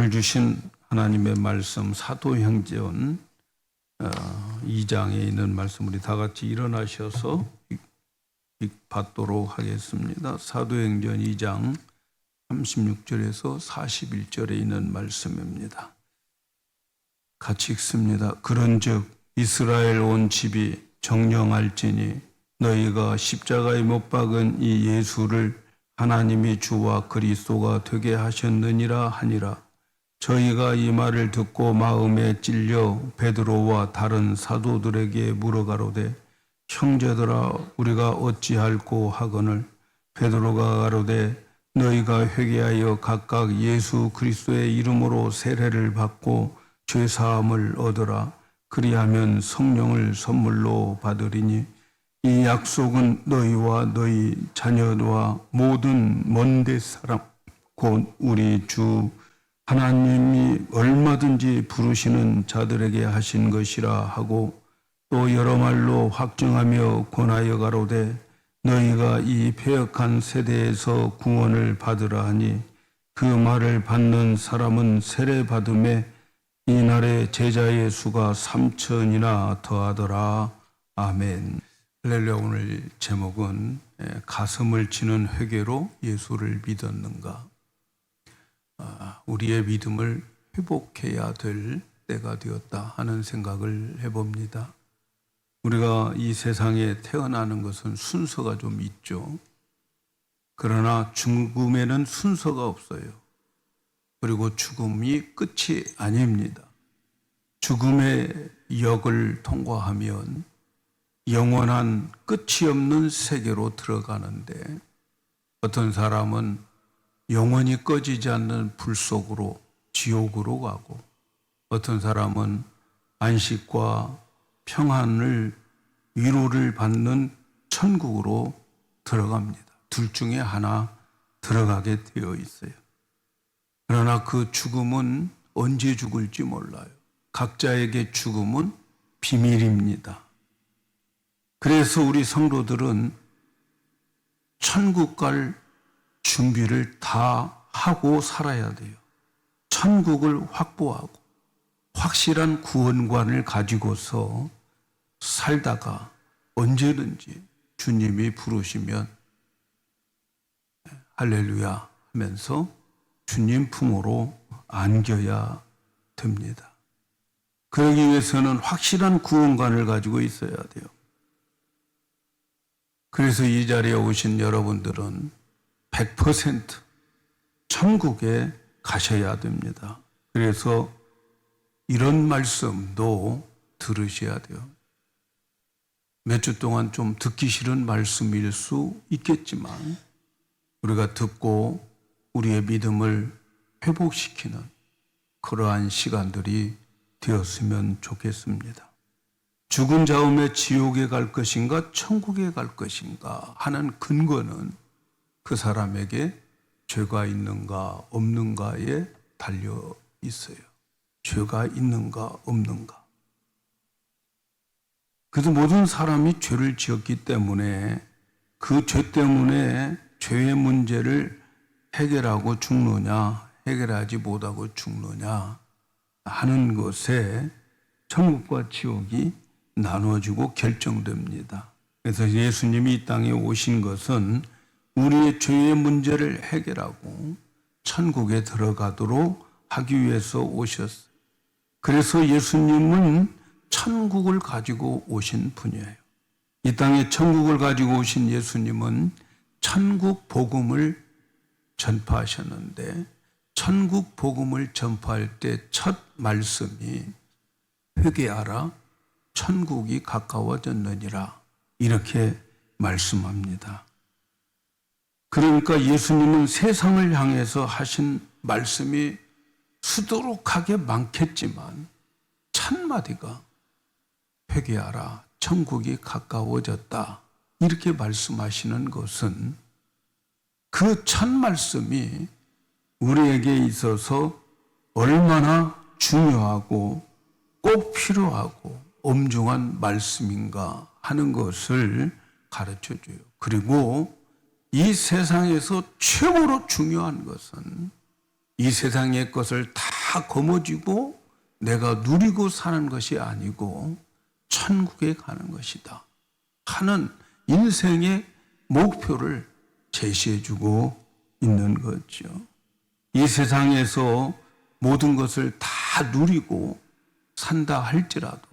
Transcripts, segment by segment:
오늘 주신 하나님의 말씀 사도행전 2장에 있는 말씀 우리 다 같이 일어나셔서 받도록 하겠습니다. 사도행전 2장 36절에서 41절에 있는 말씀입니다. 같이 읽습니다. 그런즉 이스라엘 온 집이 정령할지니 너희가 십자가에 못 박은 이 예수를 하나님이 주와 그리스도가 되게 하셨느니라 하니라. 저희가 이 말을 듣고 마음에 찔려 베드로와 다른 사도들에게 물어가로되 형제들아 우리가 어찌할꼬 하거늘 베드로가 가로되 너희가 회개하여 각각 예수 그리스도의 이름으로 세례를 받고 죄사함을 얻으라. 그리하면 성령을 선물로 받으리니 이 약속은 너희와 너희 자녀와 모든 먼데 사람 곧 우리 주 하나님이 얼마든지 부르시는 자들에게 하신 것이라 하고 또 여러 말로 확증하며 권하여 가로되 너희가 이 패역한 세대에서 구원을 받으라 하니 그 말을 받는 사람은 세례 받음에 이날의 제자의 수가 3,000이나 더하더라. 아멘. 할렐루야. 오늘 제목은 가슴을 치는 회개로 예수를 믿었는가. 우리의 믿음을 회복해야 될 때가 되었다 하는 생각을 해봅니다. 우리가 이 세상에 태어나는 것은 순서가 좀 있죠. 그러나 죽음에는 순서가 없어요. 그리고 죽음이 끝이 아닙니다. 죽음의 역을 통과하면 영원한 끝이 없는 세계로 들어가는데 어떤 사람은 영원히 꺼지지 않는 불 속으로 지옥으로 가고 어떤 사람은 안식과 평안을 위로를 받는 천국으로 들어갑니다. 둘 중에 하나 들어가게 되어 있어요. 그러나 그 죽음은 언제 죽을지 몰라요. 각자에게 죽음은 비밀입니다. 그래서 우리 성도들은 천국 갈 준비를 다 하고 살아야 돼요. 천국을 확보하고 확실한 구원관을 가지고서 살다가 언제든지 주님이 부르시면 할렐루야 하면서 주님 품으로 안겨야 됩니다. 그러기 위해서는 확실한 구원관을 가지고 있어야 돼요. 그래서 이 자리에 오신 여러분들은 100% 천국에 가셔야 됩니다. 그래서 이런 말씀도 들으셔야 돼요. 몇 주 동안 좀 듣기 싫은 말씀일 수 있겠지만 우리가 듣고 우리의 믿음을 회복시키는 그러한 시간들이 되었으면 좋겠습니다. 죽은 자음에 지옥에 갈 것인가 천국에 갈 것인가 하는 근거는 그 사람에게 죄가 있는가 없는가에 달려 있어요. 죄가 있는가 없는가. 그래서 모든 사람이 죄를 지었기 때문에 그 죄 때문에 죄의 문제를 해결하고 죽느냐 해결하지 못하고 죽느냐 하는 것에 천국과 지옥이 나눠지고 결정됩니다. 그래서 예수님이 이 땅에 오신 것은 우리의 죄의 문제를 해결하고 천국에 들어가도록 하기 위해서 오셨어요. 그래서 예수님은 천국을 가지고 오신 분이에요. 이 땅에 천국을 가지고 오신 예수님은 천국 복음을 전파하셨는데 천국 복음을 전파할 때 첫 말씀이 회개하라 천국이 가까워졌느니라 이렇게 말씀합니다. 그러니까 예수님은 세상을 향해서 하신 말씀이 수두룩하게 많겠지만 첫 마디가 회개하라 천국이 가까워졌다 이렇게 말씀하시는 것은 그 첫 말씀이 우리에게 있어서 얼마나 중요하고 꼭 필요하고 엄중한 말씀인가 하는 것을 가르쳐줘요. 그리고 이 세상에서 최고로 중요한 것은 이 세상의 것을 다 다 거머쥐고 내가 누리고 사는 것이 아니고 천국에 가는 것이다 하는 인생의 목표를 제시해주고 있는 거죠. 이 세상에서 모든 것을 다 누리고 산다 할지라도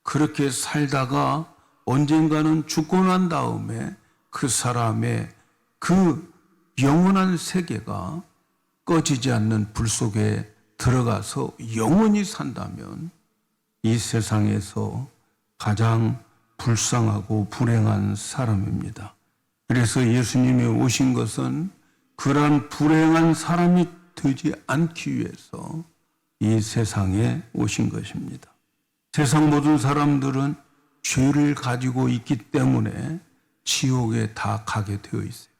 그렇게 살다가 언젠가는 죽고 난 다음에 그 사람의 그 영원한 세계가 꺼지지 않는 불 속에 들어가서 영원히 산다면 이 세상에서 가장 불쌍하고 불행한 사람입니다. 그래서 예수님이 오신 것은 그러한 불행한 사람이 되지 않기 위해서 이 세상에 오신 것입니다. 세상 모든 사람들은 죄를 가지고 있기 때문에 지옥에 다 가게 되어 있어요.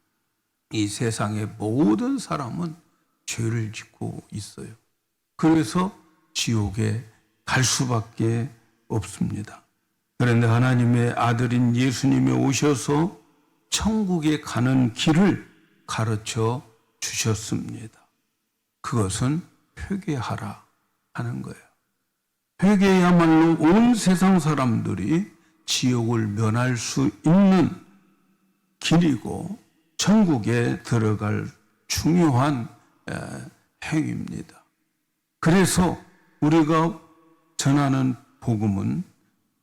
이 세상의 모든 사람은 죄를 짓고 있어요. 그래서 지옥에 갈 수밖에 없습니다. 그런데 하나님의 아들인 예수님이 오셔서 천국에 가는 길을 가르쳐 주셨습니다. 그것은 회개하라 하는 거예요. 회개야말로 온 세상 사람들이 지옥을 면할 수 있는 길이고 천국에 들어갈 중요한 행위입니다. 그래서 우리가 전하는 복음은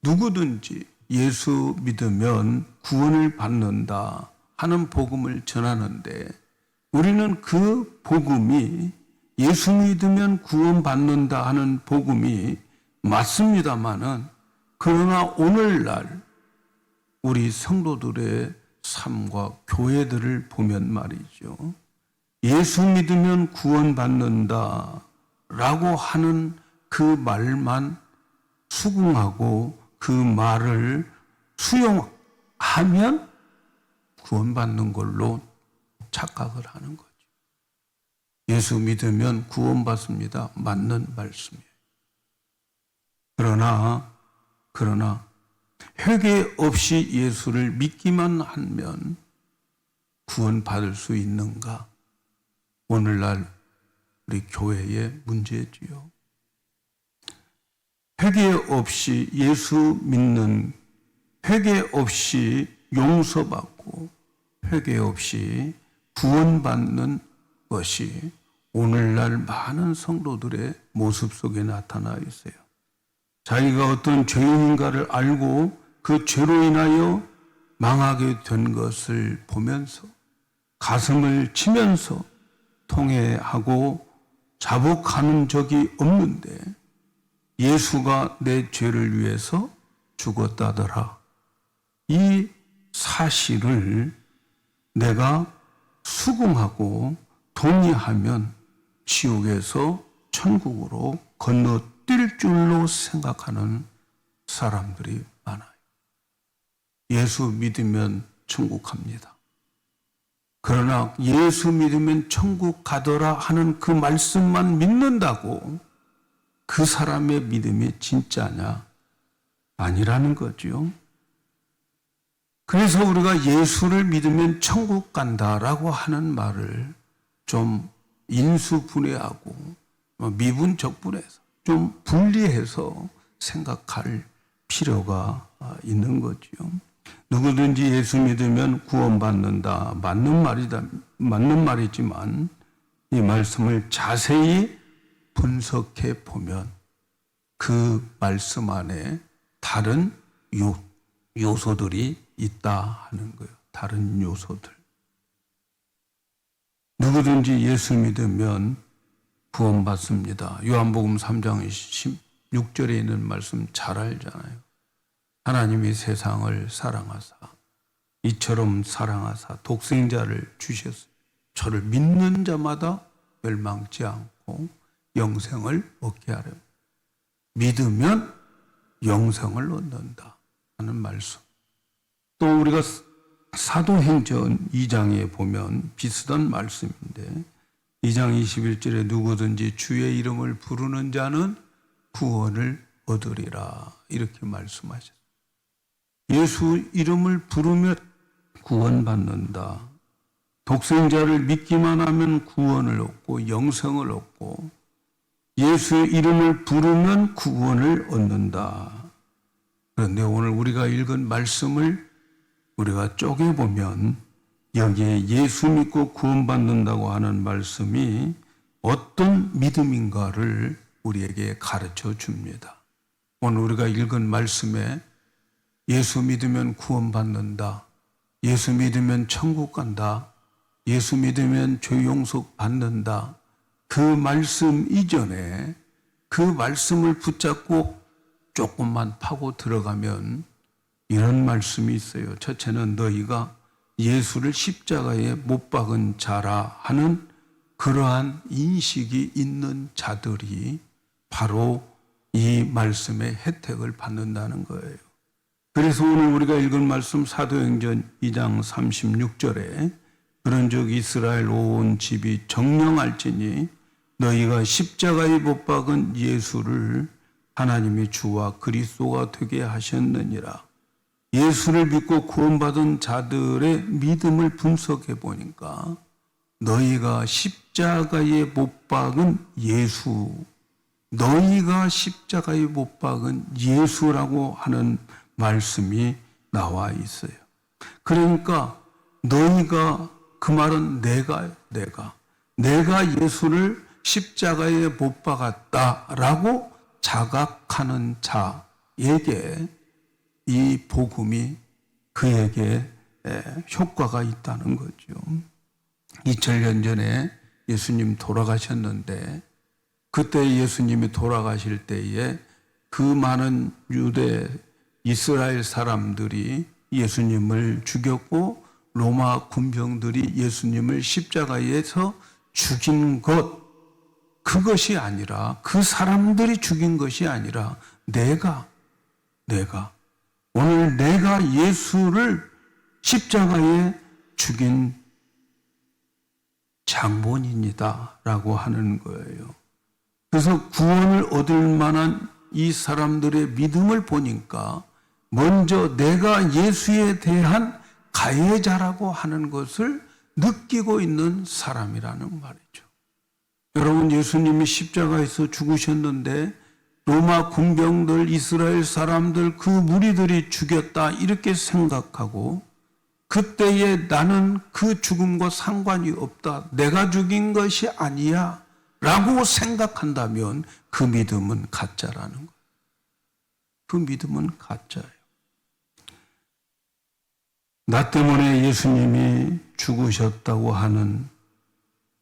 누구든지 예수 믿으면 구원을 받는다 하는 복음을 전하는데 우리는 그 복음이 예수 믿으면 구원받는다 하는 복음이 맞습니다마는 그러나 오늘날 우리 성도들의 삶과 교회들을 보면 말이죠. 예수 믿으면 구원받는다 라고 하는 그 말만 수긍하고 그 말을 수용하면 구원받는 걸로 착각을 하는 거죠. 예수 믿으면 구원받습니다. 맞는 말씀이에요. 그러나 회개 없이 예수를 믿기만 하면 구원받을 수 있는가? 오늘날 우리 교회의 문제지요. 회개 없이 예수 믿는, 회개 없이 용서받고 회개 없이 구원받는 것이 오늘날 많은 성도들의 모습 속에 나타나 있어요. 자기가 어떤 죄인인가를 알고 그 죄로 인하여 망하게 된 것을 보면서 가슴을 치면서 통회하고 자복하는 적이 없는데 예수가 내 죄를 위해서 죽었다더라. 이 사실을 내가 수긍하고 동의하면 지옥에서 천국으로 건너뛸 줄로 생각하는 사람들이 많아요. 예수 믿으면 천국 갑니다. 그러나 예수 믿으면 천국 가더라 하는 그 말씀만 믿는다고 그 사람의 믿음이 진짜냐? 아니라는 거죠. 그래서 우리가 예수를 믿으면 천국 간다라고 하는 말을 좀 인수분해하고 미분적분해서 좀 분리해서 생각할 필요가 있는 거죠. 누구든지 예수 믿으면 구원받는다. 맞는 말이지만 이 말씀을 자세히 분석해 보면 그 말씀 안에 다른 요소들이 있다 하는 거예요. 다른 요소들. 누구든지 예수 믿으면 구원받습니다. 요한복음 3장 16절에 있는 말씀 잘 알잖아요. 하나님이 세상을 사랑하사 이처럼 사랑하사 독생자를 주셨어요. 저를 믿는 자마다 멸망치 않고 영생을 얻게 하려. 믿으면 영생을 얻는다 하는 말씀. 또 우리가 사도행전 2장에 보면 비슷한 말씀인데 2장 21절에 누구든지 주의 이름을 부르는 자는 구원을 얻으리라 이렇게 말씀하셨어요. 예수 이름을 부르면 구원받는다. 독생자를 믿기만 하면 구원을 얻고 영생을 얻고 예수의 이름을 부르면 구원을 얻는다. 그런데 오늘 우리가 읽은 말씀을 우리가 쪼개보면 여기에 예수 믿고 구원받는다고 하는 말씀이 어떤 믿음인가를 우리에게 가르쳐 줍니다. 오늘 우리가 읽은 말씀에 예수 믿으면 구원받는다, 예수 믿으면 천국 간다, 예수 믿으면 죄 용서 받는다, 그 말씀 이전에 그 말씀을 붙잡고 조금만 파고 들어가면 이런 말씀이 있어요. 첫째는 너희가 예수를 십자가에 못 박은 자라 하는 그러한 인식이 있는 자들이 바로 이 말씀의 혜택을 받는다는 거예요. 그래서 오늘 우리가 읽은 말씀 사도행전 2장 36절에 그런즉 이스라엘 온 집이 정령할지니 너희가 십자가에 못 박은 예수를 하나님이 주와 그리스도가 되게 하셨느니라. 예수를 믿고 구원받은 자들의 믿음을 분석해 보니까 너희가 십자가에 못 박은 예수, 너희가 십자가에 못 박은 예수라고 하는 말씀이 나와 있어요. 그러니까 너희가, 그 말은 내가 예수를 십자가에 못 박았다라고 자각하는 자에게 이 복음이 그에게 효과가 있다는 거죠. 2000년 전에 예수님 돌아가셨는데 그때 예수님이 돌아가실 때에 그 많은 유대 이스라엘 사람들이 예수님을 죽였고 로마 군병들이 예수님을 십자가에서 죽인 것, 그것이 아니라, 그 사람들이 죽인 것이 아니라 내가 오늘 내가 예수를 십자가에 죽인 장본인이다 라고 하는 거예요. 그래서 구원을 얻을 만한 이 사람들의 믿음을 보니까 먼저 내가 예수에 대한 가해자라고 하는 것을 느끼고 있는 사람이라는 말이죠. 여러분, 예수님이 십자가에서 죽으셨는데 로마 군병들, 이스라엘 사람들, 그 무리들이 죽였다 이렇게 생각하고 그때에 나는 그 죽음과 상관이 없다, 내가 죽인 것이 아니야 라고 생각한다면 그 믿음은 가짜라는 거예요. 그 믿음은 가짜예요. 나 때문에 예수님이 죽으셨다고 하는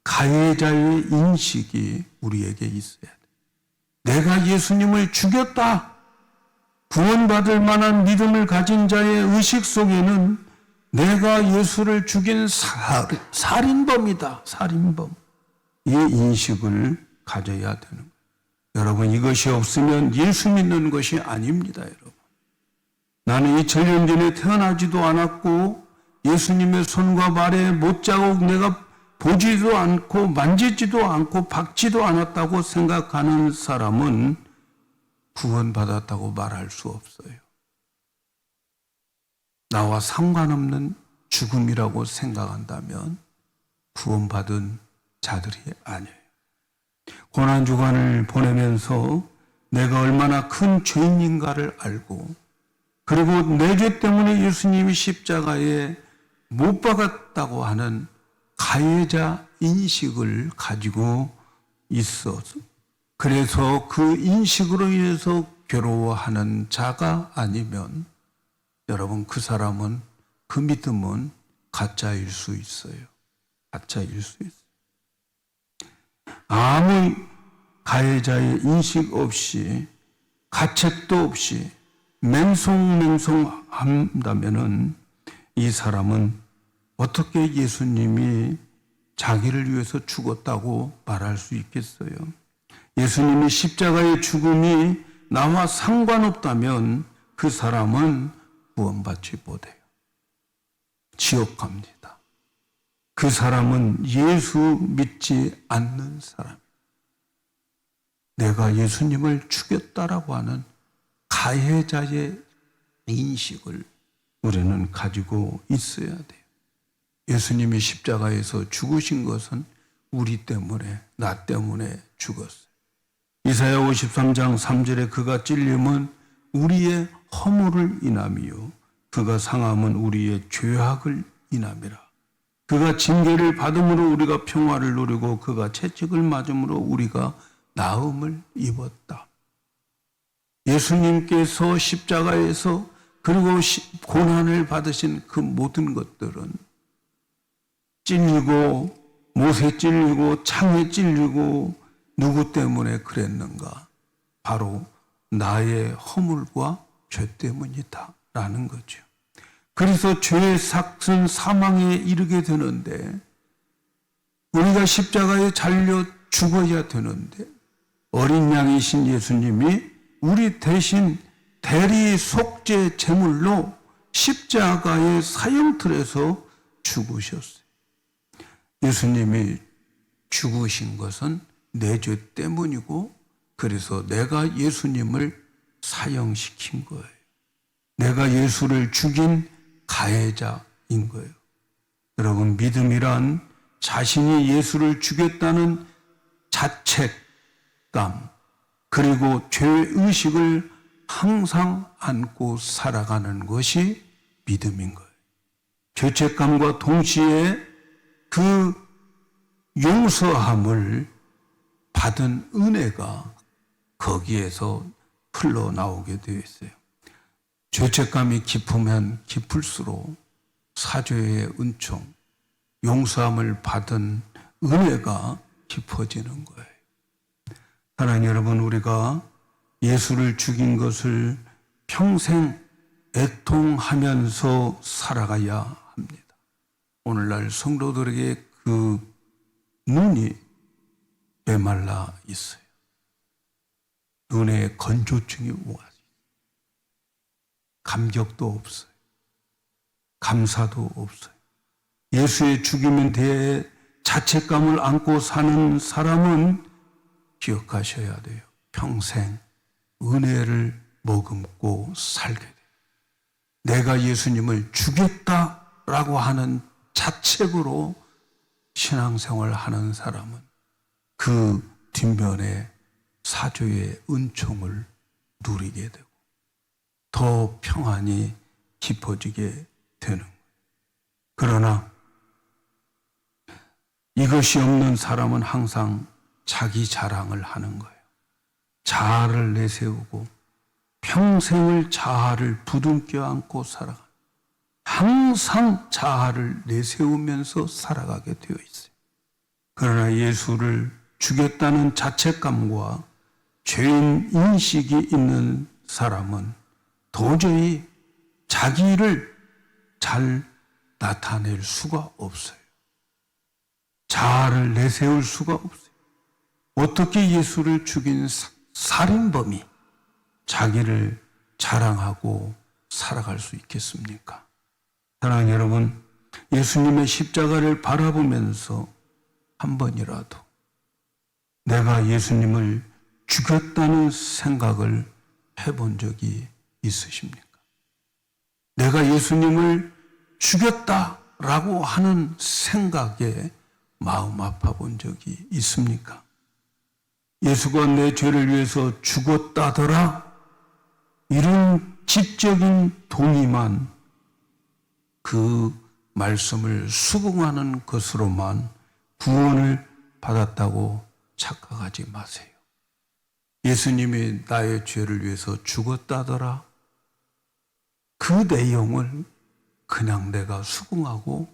가해자의 인식이 우리에게 있어야 돼. 내가 예수님을 죽였다, 구원받을 만한 믿음을 가진 자의 의식 속에는 내가 예수를 죽인 살인범이다, 살인범. 이 인식을 가져야 되는 거예요. 여러분, 이것이 없으면 예수 믿는 것이 아닙니다, 여러분. 나는 2000년 전에 태어나지도 않았고 예수님의 손과 발에 못자국 내가 보지도 않고 만지지도 않고 박지도 않았다고 생각하는 사람은 구원받았다고 말할 수 없어요. 나와 상관없는 죽음이라고 생각한다면 구원받은 자들이 아니에요. 고난주간을 보내면서 내가 얼마나 큰 죄인인가를 알고, 그리고 내 죄 때문에 예수님이 십자가에 못 박았다고 하는 가해자 인식을 가지고 있어서, 그래서 그 인식으로 인해서 괴로워하는 자가 아니면 여러분, 그 사람은, 그 믿음은 가짜일 수 있어요. 가짜일 수 있어요. 아무 가해자의 인식 없이, 가책도 없이 맹송한다면은 이 사람은 어떻게 예수님이 자기를 위해서 죽었다고 말할 수 있겠어요? 예수님이 십자가의 죽음이 나와 상관없다면 그 사람은 구원받지 못해요. 지옥 갑니다. 그 사람은 예수 믿지 않는 사람. 내가 예수님을 죽였다라고 하는 가해자의 인식을 우리는 가지고 있어야 돼요. 예수님이 십자가에서 죽으신 것은 우리 때문에, 나 때문에 죽었어요. 이사야 53장 3절에 그가 찔림은 우리의 허물을 인함이요 그가 상함은 우리의 죄악을 인함이라. 그가 징계를 받음으로 우리가 평화를 누리고 그가 채찍을 맞음으로 우리가 나음을 입었다. 예수님께서 십자가에서 그리고 고난을 받으신 그 모든 것들은 찔리고 못에 찔리고 창에 찔리고 누구 때문에 그랬는가? 바로 나의 허물과 죄 때문이다 라는 거죠. 그래서 죄의 삭은 사망에 이르게 되는데 우리가 십자가에 잘려 죽어야 되는데 어린 양이신 예수님이 우리 대신 대리 속죄 제물로 십자가의 사형틀에서 죽으셨어요. 예수님이 죽으신 것은 내 죄 때문이고 그래서 내가 예수님을 사형시킨 거예요. 내가 예수를 죽인 가해자인 거예요. 여러분, 믿음이란 자신이 예수를 죽였다는 자책감 그리고 죄의식을 항상 안고 살아가는 것이 믿음인 거예요. 죄책감과 동시에 그 용서함을 받은 은혜가 거기에서 흘러나오게 되어 있어요. 죄책감이 깊으면 깊을수록 사죄의 은총, 용서함을 받은 은혜가 깊어지는 거예요. 사랑하는 여러분, 우리가 예수를 죽인 것을 평생 애통하면서 살아가야 합니다. 오늘날 성도들에게 그 눈이 메말라 있어요. 눈에 건조증이 오가지. 감격도 없어요. 감사도 없어요. 예수의 죽임에 대해 자책감을 안고 사는 사람은 기억하셔야 돼요. 평생 은혜를 머금고 살게 돼요. 내가 예수님을 죽였다라고 하는 자책으로 신앙생활을 하는 사람은 그 뒷면에 사죄의 은총을 누리게 되고 더 평안이 깊어지게 되는 거예요. 그러나 이것이 없는 사람은 항상 자기 자랑을 하는 거예요. 자아를 내세우고 평생을 자아를 부둥켜 안고 살아가는, 항상 자아를 내세우면서 살아가게 되어 있어요. 그러나 예수를 죽였다는 자책감과 죄인 인식이 있는 사람은 도저히 자기를 잘 나타낼 수가 없어요. 자아를 내세울 수가 없어요. 어떻게 예수를 죽인 살인범이 자기를 자랑하고 살아갈 수 있겠습니까? 사랑하는 여러분, 예수님의 십자가를 바라보면서 한 번이라도 내가 예수님을 죽였다는 생각을 해본 적이 있으십니까? 내가 예수님을 죽였다라고 하는 생각에 마음 아파 본 적이 있습니까? 예수가 내 죄를 위해서 죽었다더라, 이런 지적인 동의만 그 말씀을 수긍하는 것으로만 구원을 받았다고 착각하지 마세요. 예수님이 나의 죄를 위해서 죽었다더라, 그 내용을 그냥 내가 수긍하고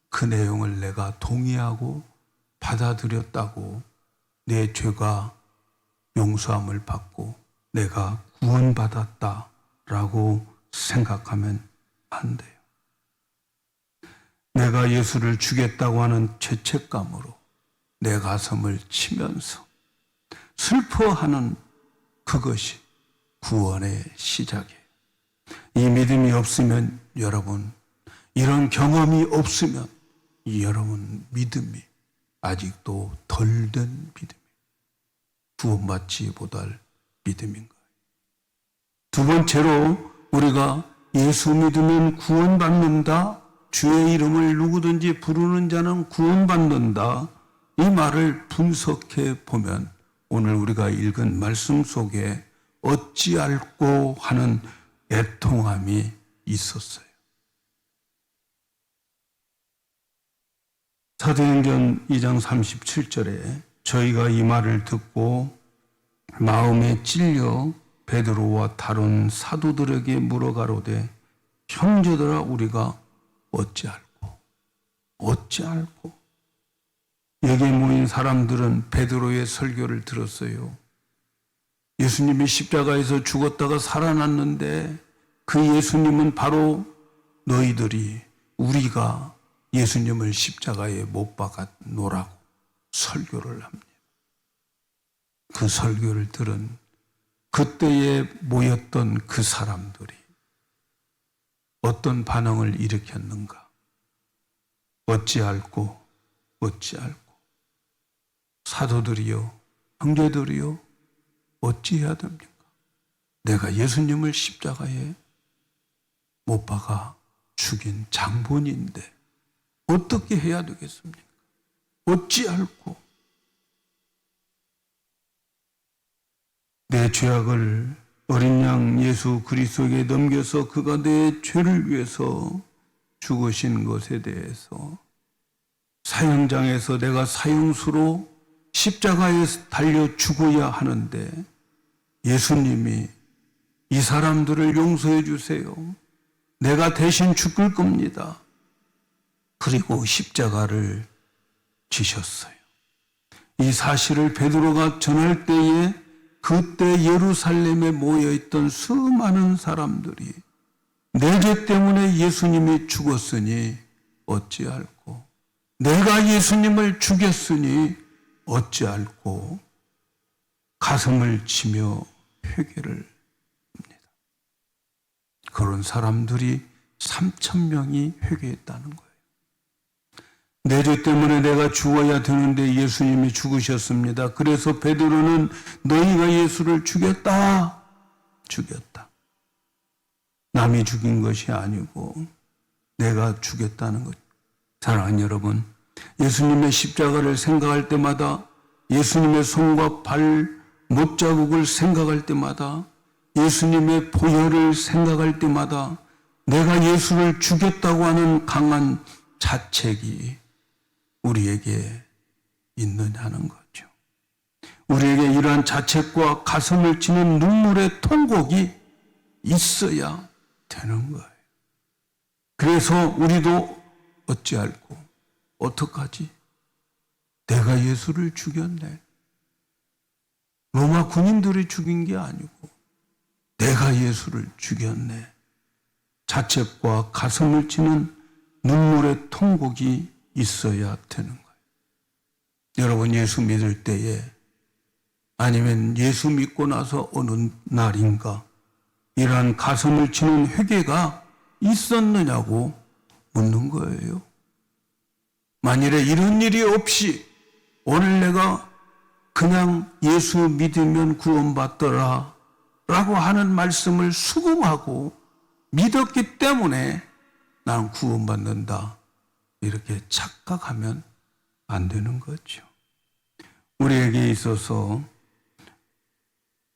그 내용을 내가 동의하고 받아들였다고 내 죄가 용서함을 받고 내가 구원받았다라고 생각하면 안 돼요. 내가 예수를 죽였다고 하는 죄책감으로 내 가슴을 치면서 슬퍼하는 그것이 구원의 시작이에요. 이 믿음이 없으면 여러분, 이런 경험이 없으면 여러분 믿음이 아직도 덜 된 믿음이에요. 구원받지 못할 믿음인 거예요. 두 번째로 우리가 예수 믿으면 구원받는다, 주의 이름을 누구든지 부르는 자는 구원받는다, 이 말을 분석해 보면 오늘 우리가 읽은 말씀 속에 어찌할꼬 하는 애통함이 있었어요. 사도행전 2장 37절에 저희가 이 말을 듣고 마음에 찔려 베드로와 다른 사도들에게 물어가로되 형제들아 우리가 어찌할꼬 여기에 모인 사람들은 베드로의 설교를 들었어요. 예수님이 십자가에서 죽었다가 살아났는데 그 예수님은 바로 너희들이 우리가 예수님을 십자가에 못 박아놓으라고 설교를 합니다. 그 설교를 들은 그때에 모였던 그 사람들이 어떤 반응을 일으켰는가? 어찌할꼬 사도들이요 형제들이요 어찌해야 됩니까? 내가 예수님을 십자가에 못 박아 죽인 장본인데 어떻게 해야 되겠습니까? 어찌할꼬 내 죄악을 어린 양 예수 그리스도에게 넘겨서 그가 내 죄를 위해서 죽으신 것에 대해서 사형장에서 내가 사형수로 십자가에 달려 죽어야 하는데 예수님이 이 사람들을 용서해 주세요. 내가 대신 죽을 겁니다. 그리고 십자가를 지셨어요. 이 사실을 베드로가 전할 때에 그때 예루살렘에 모여있던 수많은 사람들이 내 죄 때문에 예수님이 죽었으니 어찌할꼬 내가 예수님을 죽였으니 어찌할꼬 가슴을 치며 회개를 합니다. 그런 사람들이 3,000명이 회개했다는 거예요. 내 죄 때문에 내가 죽어야 되는데 예수님이 죽으셨습니다. 그래서 베드로는 너희가 예수를 죽였다. 남이 죽인 것이 아니고 내가 죽였다는 것. 사랑하는 여러분, 예수님의 십자가를 생각할 때마다 예수님의 손과 발 못자국을 생각할 때마다 예수님의 보혈을 생각할 때마다 내가 예수를 죽였다고 하는 강한 자책이 우리에게 있느냐는 거죠. 우리에게 이러한 자책과 가슴을 치는 눈물의 통곡이 있어야 되는 거예요. 그래서 우리도 어찌할꼬 어떡하지? 내가 예수를 죽였네. 로마 군인들이 죽인 게 아니고 내가 예수를 죽였네. 자책과 가슴을 치는 눈물의 통곡이 있어야 되는 거예요. 여러분 예수 믿을 때에 아니면 예수 믿고 나서 어느 날인가 이러한 가슴을 치는 회개가 있었느냐고 묻는 거예요. 만일에 이런 일이 없이 오늘 내가 그냥 예수 믿으면 구원받더라 라고 하는 말씀을 수긍하고 믿었기 때문에 나는 구원받는다 이렇게 착각하면 안 되는 거죠. 우리에게 있어서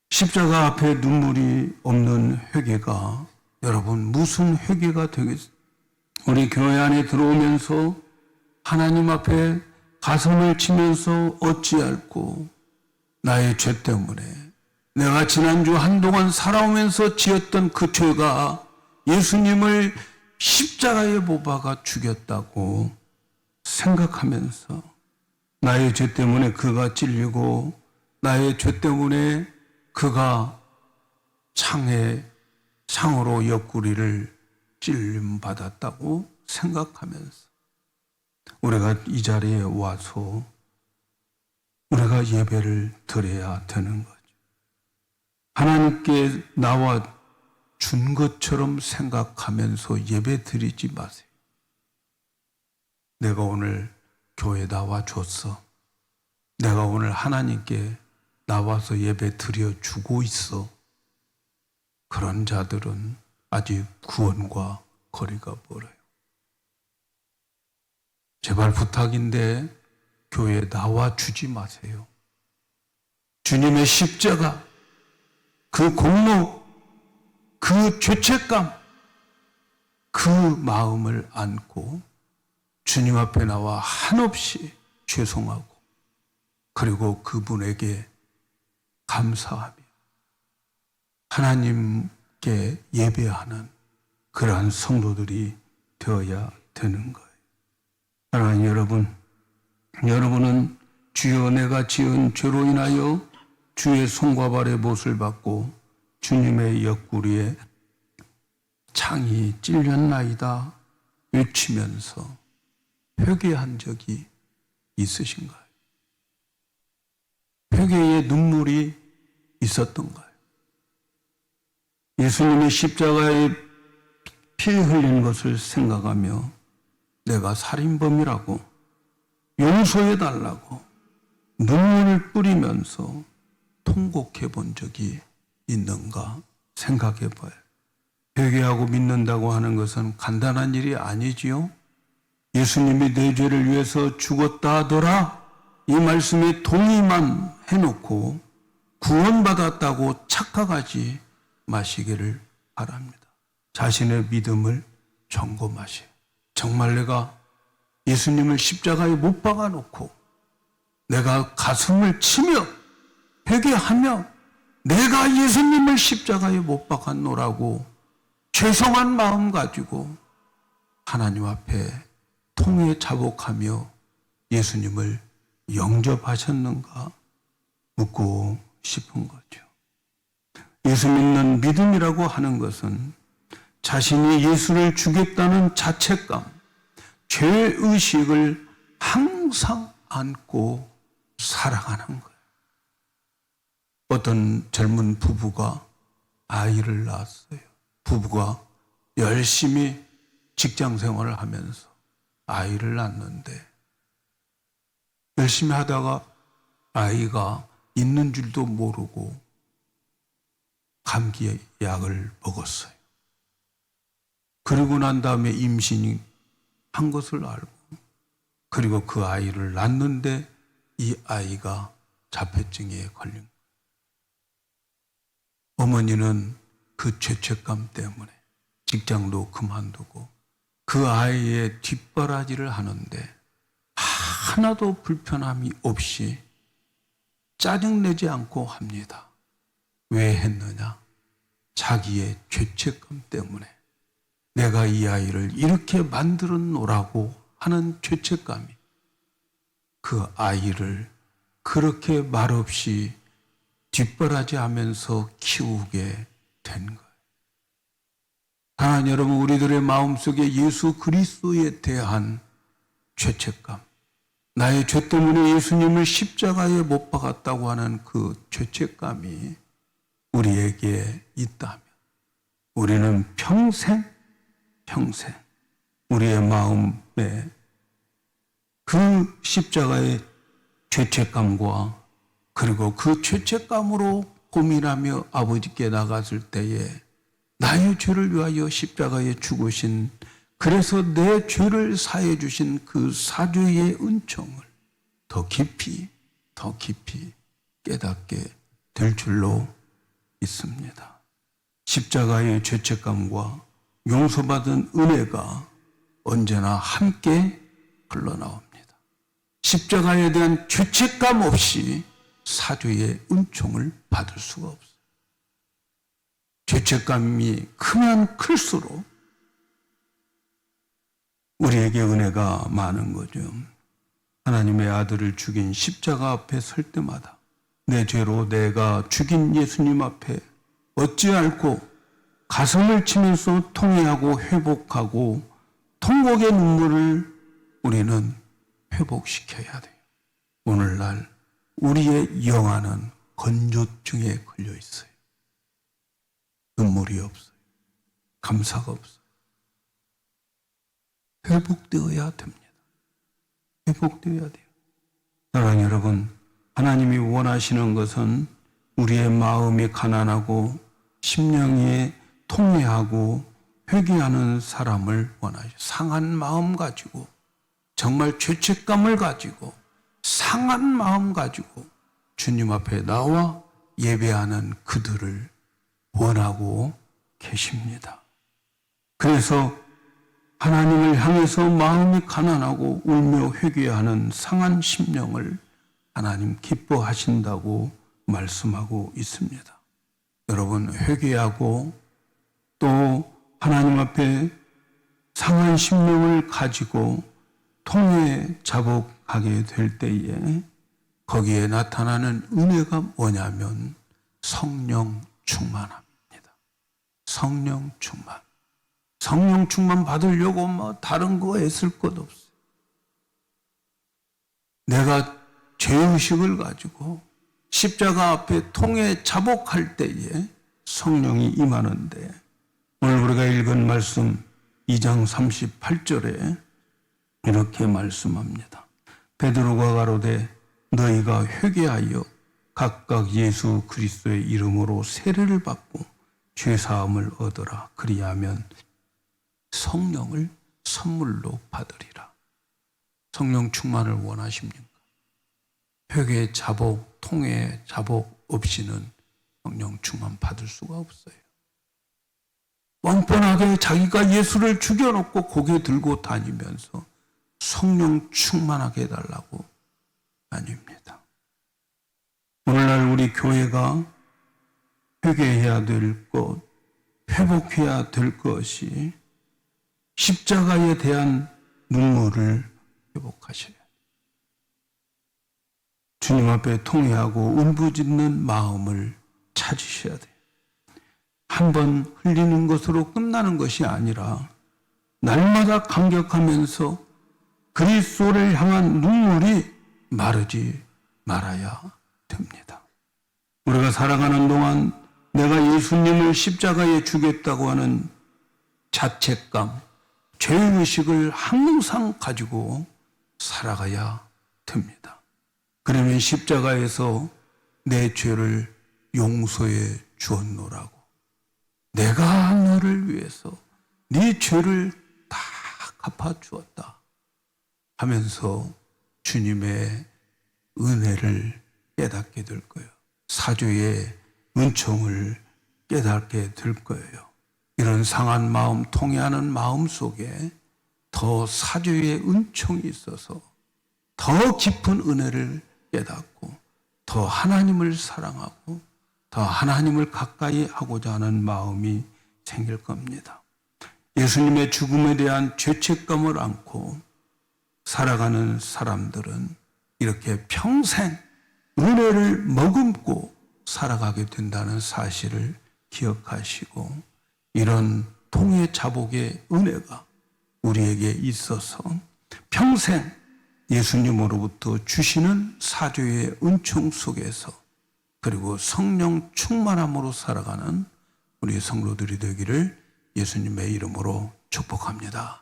십자가 앞에 눈물이 없는 회개가 여러분 무슨 회개가 되겠어요? 우리 교회 안에 들어오면서 하나님 앞에 가슴을 치면서 어찌할꼬 나의 죄 때문에 내가 지난주 한동안 살아오면서 지었던 그 죄가 예수님을 십자가에 못 박아 죽였다고 생각하면서 나의 죄 때문에 그가 찔리고 나의 죄 때문에 그가 창으로 옆구리를 찔림 받았다고 생각하면서 우리가 이 자리에 와서 우리가 예배를 드려야 되는 거죠. 하나님께 나와 준 것처럼 생각하면서 예배 드리지 마세요. 내가 오늘 교회 나와 줬어. 내가 오늘 하나님께 나와서 예배 드려주고 있어. 그런 자들은 아직 구원과 거리가 멀어요. 제발 부탁인데 교회에 나와 주지 마세요. 주님의 십자가, 그 공로, 그 죄책감, 그 마음을 안고 주님 앞에 나와 한없이 죄송하고 그리고 그분에게 감사하며 하나님께 예배하는 그러한 성도들이 되어야 되는 거예요. 사랑하는 여러분, 여러분은 주여 내가 지은 죄로 인하여 주의 손과 발의 못을 받고 주님의 옆구리에 창이 찔렸나이다 외치면서 회개한 적이 있으신가요? 회개의 눈물이 있었던가요? 예수님이 십자가에 피 흘린 것을 생각하며 내가 살인범이라고 용서해달라고 눈물을 뿌리면서 통곡해 본 적이 있는가 생각해 봐요. 회개하고 믿는다고 하는 것은 간단한 일이 아니지요. 예수님이 내 죄를 위해서 죽었다 하더라 이 말씀에 동의만 해놓고 구원받았다고 착각하지 마시기를 바랍니다. 자신의 믿음을 점검하세요. 정말 내가 예수님을 십자가에 못 박아놓고 내가 가슴을 치며 회개하며 내가 예수님을 십자가에 못 박았노라고 죄송한 마음 가지고 하나님 앞에 통에 자복하며 예수님을 영접하셨는가 묻고 싶은 거죠. 예수 믿는 믿음이라고 하는 것은 자신이 예수를 주겠다는 자책감, 죄의식을 항상 안고 살아가는 거예요. 어떤 젊은 부부가 아이를 낳았어요. 부부가 열심히 직장 생활을 하면서 아이를 낳는데 열심히 하다가 아이가 있는 줄도 모르고 감기 약을 먹었어요. 그러고 난 다음에 임신이 한 것을 알고 그리고 그 아이를 낳는데 이 아이가 자폐증에 걸린 거예요. 어머니는 그 죄책감 때문에 직장도 그만두고 그 아이의 뒷바라지를 하는데 하나도 불편함이 없이 짜증내지 않고 합니다. 왜 했느냐? 자기의 죄책감 때문에 내가 이 아이를 이렇게 만들어 놓으라고 하는 죄책감이 그 아이를 그렇게 말없이 뒷바라지 하면서 키우게 된 거예요. 사랑하는 여러분, 우리들의 마음속에 예수 그리스도에 대한 죄책감, 나의 죄 때문에 예수님을 십자가에 못 박았다고 하는 그 죄책감이 우리에게 있다면 우리는 평생 우리의 마음에 그 십자가의 죄책감과 그리고 그 죄책감으로 고민하며 아버지께 나갔을 때에 나의 죄를 위하여 십자가에 죽으신, 그래서 내 죄를 사해 주신 그 사죄의 은총을 더 깊이 깨닫게 될 줄로 있습니다. 십자가의 죄책감과 용서받은 은혜가 언제나 함께 흘러나옵니다. 십자가에 대한 죄책감 없이 사죄의 은총을 받을 수가 없어요. 죄책감이 크면 클수록 우리에게 은혜가 많은 거죠. 하나님의 아들을 죽인 십자가 앞에 설 때마다 내 죄로 내가 죽인 예수님 앞에 어찌할꼬 가슴을 치면서 통회하고 회복하고 통곡의 눈물을 우리는 회복시켜야 돼요. 오늘날 우리의 영안은 건조증에 걸려 있어요. 눈물이 없어요. 감사가 없어요. 회복되어야 됩니다. 회복되어야 돼요. 사랑하는 여러분, 하나님이 원하시는 것은 우리의 마음이 가난하고 심령이 통회하고 회개하는 사람을 원하죠. 상한 마음 가지고, 정말 죄책감을 가지고, 상한 마음 가지고 주님 앞에 나와 예배하는 그들을 원하고 계십니다. 그래서 하나님을 향해서 마음이 가난하고 울며 회개하는 상한 심령을 하나님 기뻐하신다고 말씀하고 있습니다. 여러분, 회개하고 또 하나님 앞에 상한 심령을 가지고 통에 자복하게 될 때에 거기에 나타나는 은혜가 뭐냐면 성령 충만합니다. 성령 충만. 성령 충만 받으려고 다른 거 애쓸 것 없어요. 내가 죄의식을 가지고 십자가 앞에 통에 자복할 때에 성령이 임하는데, 오늘 우리가 읽은 말씀 2장 38절에 이렇게 말씀합니다. 베드로가 가로되 너희가 회개하여 각각 예수 그리스도의 이름으로 세례를 받고 죄사함을 얻으라. 그리하면 성령을 선물로 받으리라. 성령 충만을 원하십니까? 회개 자복, 통회 자복 없이는 성령 충만 받을 수가 없어요. 뻔뻔하게 자기가 예수를 죽여놓고 고개 들고 다니면서 성령 충만하게 해달라고 아닙니다. 오늘날 우리 교회가 회개해야 될 것, 회복해야 될 것이 십자가에 대한 눈물을 회복하셔야 돼요. 주님 앞에 통회하고 울부짖는 마음을 찾으셔야 돼요. 한 번 흘리는 것으로 끝나는 것이 아니라 날마다 감격하면서 그리스도를 향한 눈물이 마르지 말아야 됩니다. 우리가 살아가는 동안 내가 예수님을 십자가에 주겠다고 하는 자책감, 죄의식을 항상 가지고 살아가야 됩니다. 그러면 십자가에서 내 죄를 용서해 주었노라고, 내가 너를 위해서 네 죄를 다 갚아주었다 하면서 주님의 은혜를 깨닫게 될 거예요. 사죄의 은총을 깨닫게 될 거예요. 이런 상한 마음, 통회하는 마음 속에 더 사죄의 은총이 있어서 더 깊은 은혜를 깨닫고 더 하나님을 사랑하고 더 하나님을 가까이 하고자 하는 마음이 생길 겁니다. 예수님의 죽음에 대한 죄책감을 안고 살아가는 사람들은 이렇게 평생 은혜를 머금고 살아가게 된다는 사실을 기억하시고, 이런 통회 자복의 은혜가 우리에게 있어서 평생 예수님으로부터 주시는 사죄의 은총 속에서, 그리고 성령 충만함으로 살아가는 우리 성도들이 되기를 예수님의 이름으로 축복합니다.